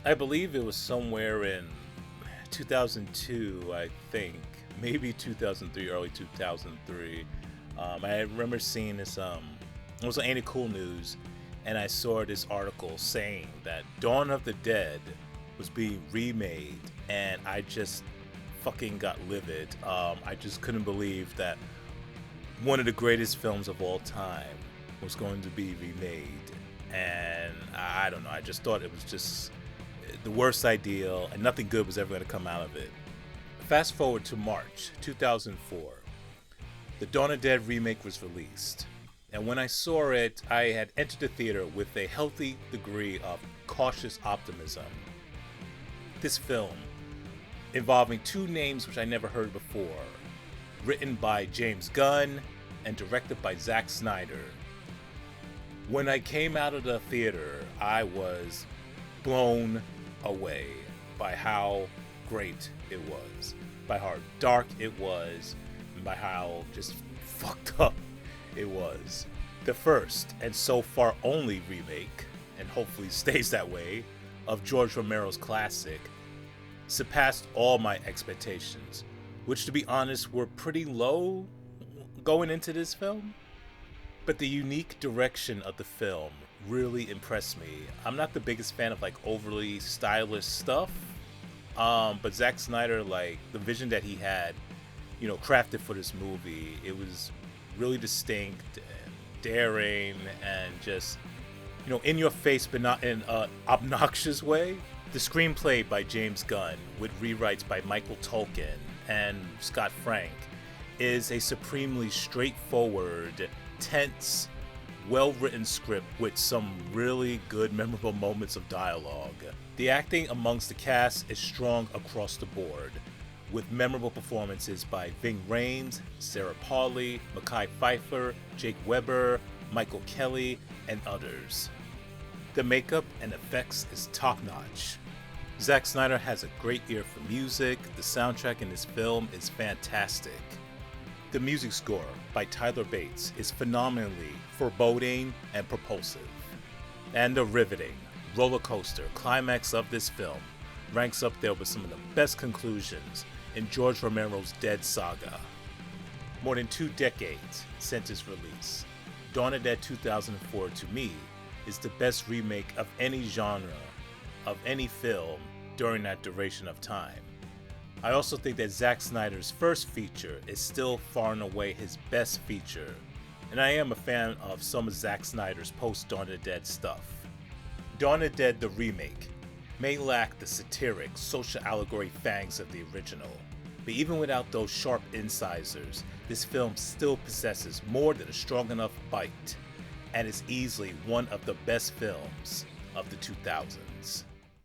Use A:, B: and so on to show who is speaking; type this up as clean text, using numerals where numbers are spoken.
A: I believe it was somewhere in 2002, I think, maybe 2003, early 2003. I remember seeing this. It was on Ain't It Cool News, and I saw this article saying that Dawn of the Dead was being remade, and I just fucking got livid. I just couldn't believe that one of the greatest films of all time was going to be remade, and I don't know. I just thought it was just the worst idea, and nothing good was ever going to come out of it. Fast forward to March 2004. The Dawn of the Dead remake was released, and when I saw it, I had entered the theater with a healthy degree of cautious optimism. This film, involving two names which I never heard before, written by James Gunn and directed by Zack Snyder. When I came out of the theater, I was blown away by how great it was, by how dark it was, and by how just fucked up it was. The first, and so far only remake, and hopefully stays that way, of George Romero's classic, surpassed all my expectations, which to be honest were pretty low going into this film. But the unique direction of the film really impressed me. I'm not the biggest fan of like overly stylish stuff, but Zack Snyder, like the vision that he had, crafted for this movie, it was really distinct and daring and just, in your face, but not in an obnoxious way. The screenplay by James Gunn, with rewrites by Michael Tolkien and Scott Frank, is a supremely straightforward, tense, well-written script with some really good, memorable moments of dialogue. The acting amongst the cast is strong across the board, with memorable performances by Ving Rhames, Sarah Polley, Mekhi Phifer, Jake Weber, Michael Kelly, and others. The makeup and effects is top-notch. Zack Snyder has a great ear for music. The soundtrack in this film is fantastic. The music score by Tyler Bates is phenomenally foreboding and propulsive. And the riveting roller coaster climax of this film ranks up there with some of the best conclusions in George Romero's Dead saga. More than 2 decades since its release, Dawn of the Dead 2004 to me is the best remake of any genre, of any film during that duration of time. I also think that Zack Snyder's first feature is still far and away his best feature, and I am a fan of some of Zack Snyder's post-Dawn of the Dead stuff. Dawn of the Dead the remake may lack the satiric, social allegory fangs of the original, but even without those sharp incisors, this film still possesses more than a strong enough bite, and is easily one of the best films of the 2000s.